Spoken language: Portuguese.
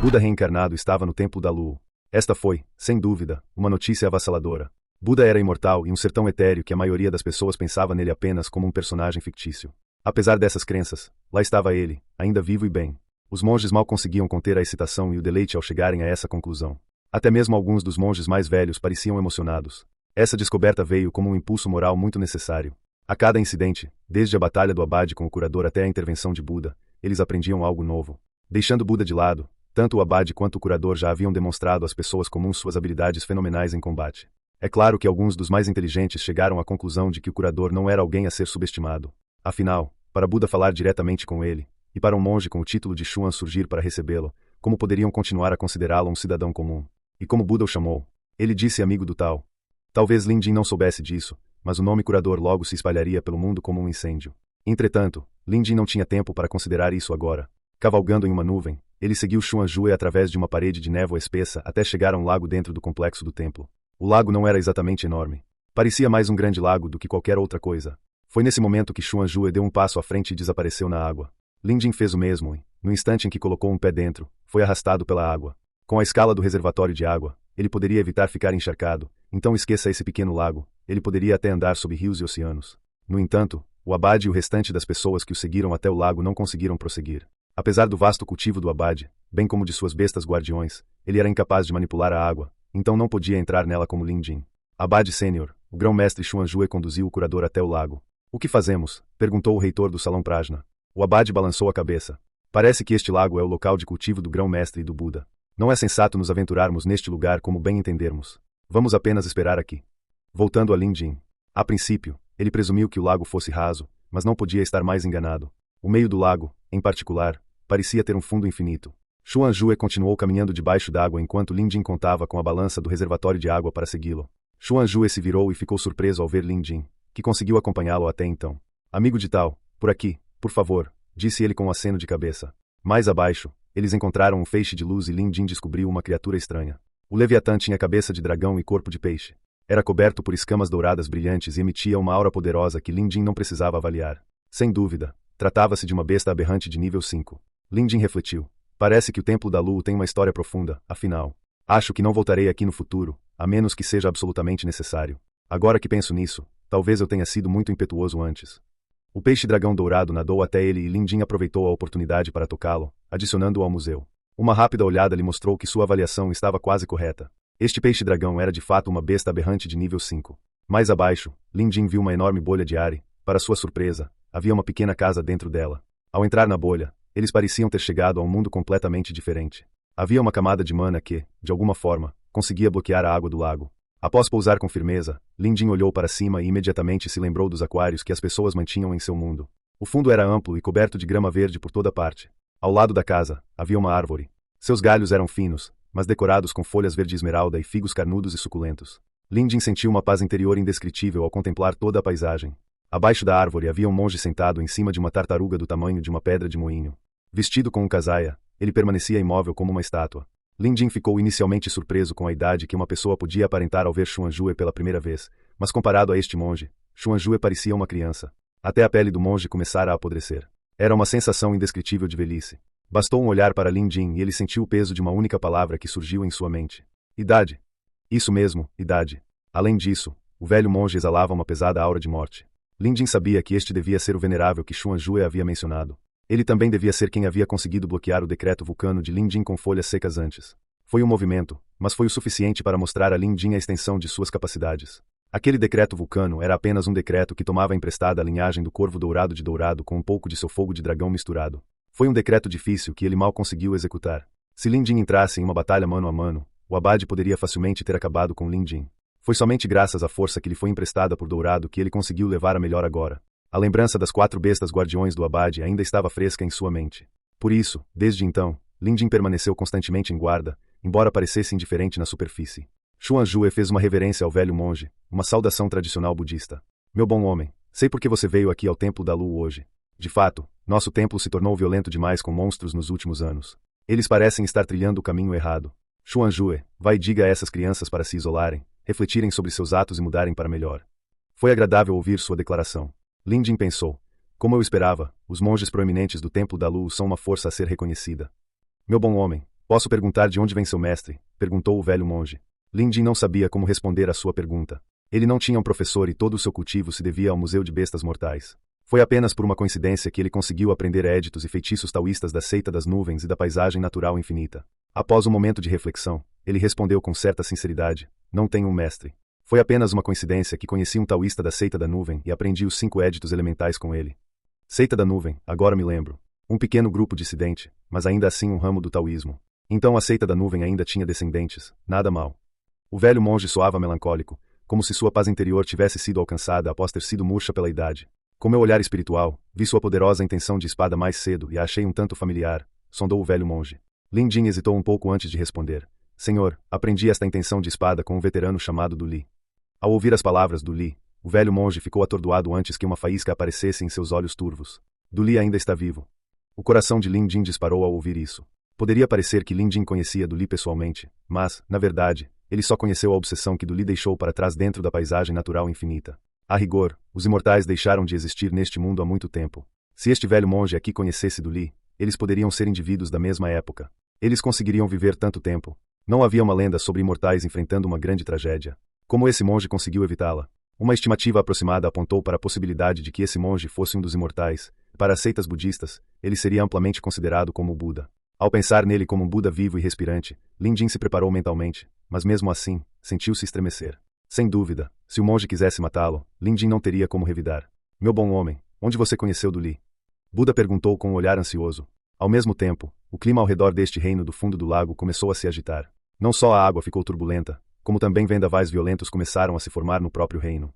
Buda reencarnado estava no Templo da Lua. Esta foi, sem dúvida, uma notícia avassaladora. Buda era imortal e um ser tão etéreo que a maioria das pessoas pensava nele apenas como um personagem fictício. Apesar dessas crenças, lá estava ele, ainda vivo e bem. Os monges mal conseguiam conter a excitação e o deleite ao chegarem a essa conclusão. Até mesmo alguns dos monges mais velhos pareciam emocionados. Essa descoberta veio como um impulso moral muito necessário. A cada incidente, desde a batalha do Abade com o curador até a intervenção de Buda, eles aprendiam algo novo. Deixando Buda de lado, tanto o Abade quanto o curador já haviam demonstrado às pessoas comuns suas habilidades fenomenais em combate. É claro que alguns dos mais inteligentes chegaram à conclusão de que o curador não era alguém a ser subestimado. Afinal, para Buda falar diretamente com ele, e para um monge com o título de Xuan surgir para recebê-lo, como poderiam continuar a considerá-lo um cidadão comum? E como Buda o chamou? Ele disse amigo do tal. Talvez Lin Jin não soubesse disso, mas o nome curador logo se espalharia pelo mundo como um incêndio. Entretanto, Lin Jin não tinha tempo para considerar isso agora. Cavalgando em uma nuvem, ele seguiu Xuan Jue através de uma parede de névoa espessa até chegar a um lago dentro do complexo do templo. O lago não era exatamente enorme. Parecia mais um grande lago do que qualquer outra coisa. Foi nesse momento que Xuan Jue deu um passo à frente e desapareceu na água. Lin Jin fez o mesmo e, no instante em que colocou um pé dentro, foi arrastado pela água. Com a escala do reservatório de água, ele poderia evitar ficar encharcado, então esqueça esse pequeno lago, ele poderia até andar sob rios e oceanos. No entanto, o Abade e o restante das pessoas que o seguiram até o lago não conseguiram prosseguir. Apesar do vasto cultivo do Abade, bem como de suas bestas guardiões, ele era incapaz de manipular a água, então não podia entrar nela como Lin Jin. Abade Sênior, o grão-mestre Xuan Jue conduziu o curador até o lago. O que fazemos? Perguntou o reitor do Salão Prajna. O Abade balançou a cabeça. Parece que este lago é o local de cultivo do grão-mestre e do Buda. Não é sensato nos aventurarmos neste lugar como bem entendermos. Vamos apenas esperar aqui. Voltando a Lin Jin. A princípio, ele presumiu que o lago fosse raso, mas não podia estar mais enganado. O meio do lago, em particular, parecia ter um fundo infinito. Xuan Jue continuou caminhando debaixo d'água enquanto Lin Jin contava com a balança do reservatório de água para segui-lo. Xuan Jue se virou e ficou surpreso ao ver Lin Jin, que conseguiu acompanhá-lo até então. Amigo de tal, por aqui, por favor, disse ele com um aceno de cabeça. Mais abaixo, eles encontraram um feixe de luz e Lin Jin descobriu uma criatura estranha. O Leviatã tinha cabeça de dragão e corpo de peixe. Era coberto por escamas douradas brilhantes e emitia uma aura poderosa que Lin Jin não precisava avaliar. Sem dúvida, tratava-se de uma besta aberrante de nível 5. Lin Jin refletiu. Parece que o Templo da Lua tem uma história profunda, afinal. Acho que não voltarei aqui no futuro, a menos que seja absolutamente necessário. Agora que penso nisso, talvez eu tenha sido muito impetuoso antes. O peixe-dragão dourado nadou até ele e Lin Jin aproveitou a oportunidade para tocá-lo, adicionando-o ao museu. Uma rápida olhada lhe mostrou que sua avaliação estava quase correta. Este peixe-dragão era de fato uma besta aberrante de nível 5. Mais abaixo, Lin Jin viu uma enorme bolha de ar e, para sua surpresa, havia uma pequena casa dentro dela. Ao entrar na bolha, eles pareciam ter chegado a um mundo completamente diferente. Havia uma camada de mana que, de alguma forma, conseguia bloquear a água do lago. Após pousar com firmeza, Lin Jin olhou para cima e imediatamente se lembrou dos aquários que as pessoas mantinham em seu mundo. O fundo era amplo e coberto de grama verde por toda parte. Ao lado da casa, havia uma árvore. Seus galhos eram finos, mas decorados com folhas verde esmeralda e figos carnudos e suculentos. Lin Jin sentiu uma paz interior indescritível ao contemplar toda a paisagem. Abaixo da árvore havia um monge sentado em cima de uma tartaruga do tamanho de uma pedra de moinho. Vestido com um casaia, ele permanecia imóvel como uma estátua. Lin Jin ficou inicialmente surpreso com a idade que uma pessoa podia aparentar ao ver Xuan Jue pela primeira vez, mas comparado a este monge, Xuan Jue parecia uma criança. Até a pele do monge começara a apodrecer. Era uma sensação indescritível de velhice. Bastou um olhar para Lin Jin e ele sentiu o peso de uma única palavra que surgiu em sua mente. Idade. Isso mesmo, idade. Além disso, o velho monge exalava uma pesada aura de morte. Lin Jin sabia que este devia ser o venerável que Xuan Jue havia mencionado. Ele também devia ser quem havia conseguido bloquear o decreto vulcano de Lin Jin com folhas secas antes. Foi um movimento, mas foi o suficiente para mostrar a Lin Jin a extensão de suas capacidades. Aquele decreto vulcano era apenas um decreto que tomava emprestada a linhagem do corvo dourado de dourado com um pouco de seu fogo de dragão misturado. Foi um decreto difícil que ele mal conseguiu executar. Se Lin Jin entrasse em uma batalha mano a mano, o Abade poderia facilmente ter acabado com Lin Jin. Foi somente graças à força que lhe foi emprestada por Dourado que ele conseguiu levar a melhor agora. A lembrança das 4 bestas guardiões do Abade ainda estava fresca em sua mente. Por isso, desde então, Lin Jin permaneceu constantemente em guarda, embora parecesse indiferente na superfície. Xuan Jue fez uma reverência ao velho monge, uma saudação tradicional budista. Meu bom homem, sei por que você veio aqui ao Templo da Lua hoje. De fato, nosso templo se tornou violento demais com monstros nos últimos anos. Eles parecem estar trilhando o caminho errado. Xuan Jue, vai e diga a essas crianças para se isolarem, refletirem sobre seus atos e mudarem para melhor. Foi agradável ouvir sua declaração. Lin Jin pensou. Como eu esperava, os monges proeminentes do Templo da Lua são uma força a ser reconhecida. Meu bom homem, Posso perguntar de onde vem seu mestre? Perguntou o velho monge. Lin Jin não sabia como responder à sua pergunta. Ele não tinha um professor e todo o seu cultivo se devia ao Museu de Bestas Mortais. Foi apenas por uma coincidência que ele conseguiu aprender éditos e feitiços taoístas da seita das nuvens e da paisagem natural infinita. Após um momento de reflexão, ele respondeu com certa sinceridade: não tenho um mestre. Foi apenas uma coincidência que conheci um taoísta da seita da nuvem e aprendi os 5 éditos elementais com ele. Seita da nuvem, agora me lembro. Um pequeno grupo dissidente, mas ainda assim um ramo do taoísmo. Então a seita da nuvem ainda tinha descendentes, nada mal. O velho monge soava melancólico, como se sua paz interior tivesse sido alcançada após ter sido murcha pela idade. Com meu olhar espiritual, vi sua poderosa intenção de espada mais cedo e a achei um tanto familiar, sondou o velho monge. Lin Jin hesitou um pouco antes de responder. Senhor, aprendi esta intenção de espada com um veterano chamado Du Li. Ao ouvir as palavras do Li, o velho monge ficou atordoado antes que uma faísca aparecesse em seus olhos turvos. Du Li ainda está vivo. O coração de Lin Jin disparou ao ouvir isso. Poderia parecer que Lin Jin conhecia Du Li pessoalmente, mas, na verdade, ele só conheceu a obsessão que Du Li deixou para trás dentro da paisagem natural infinita. A rigor, os imortais deixaram de existir neste mundo há muito tempo. Se este velho monge aqui conhecesse Du Li, eles poderiam ser indivíduos da mesma época. Eles conseguiriam viver tanto tempo. Não havia uma lenda sobre imortais enfrentando uma grande tragédia. Como esse monge conseguiu evitá-la? Uma estimativa aproximada apontou para a possibilidade de que esse monge fosse um dos imortais. Para as seitas budistas, ele seria amplamente considerado como o Buda. Ao pensar nele como um Buda vivo e respirante, Lin Jin se preparou mentalmente, mas mesmo assim, sentiu-se estremecer. Sem dúvida, se o monge quisesse matá-lo, Lin Jin não teria como revidar. Meu bom homem, onde você conheceu Du Li? Buda perguntou com um olhar ansioso. Ao mesmo tempo, o clima ao redor deste reino do fundo do lago começou a se agitar. Não só a água ficou turbulenta, como também vendavais violentos começaram a se formar no próprio reino.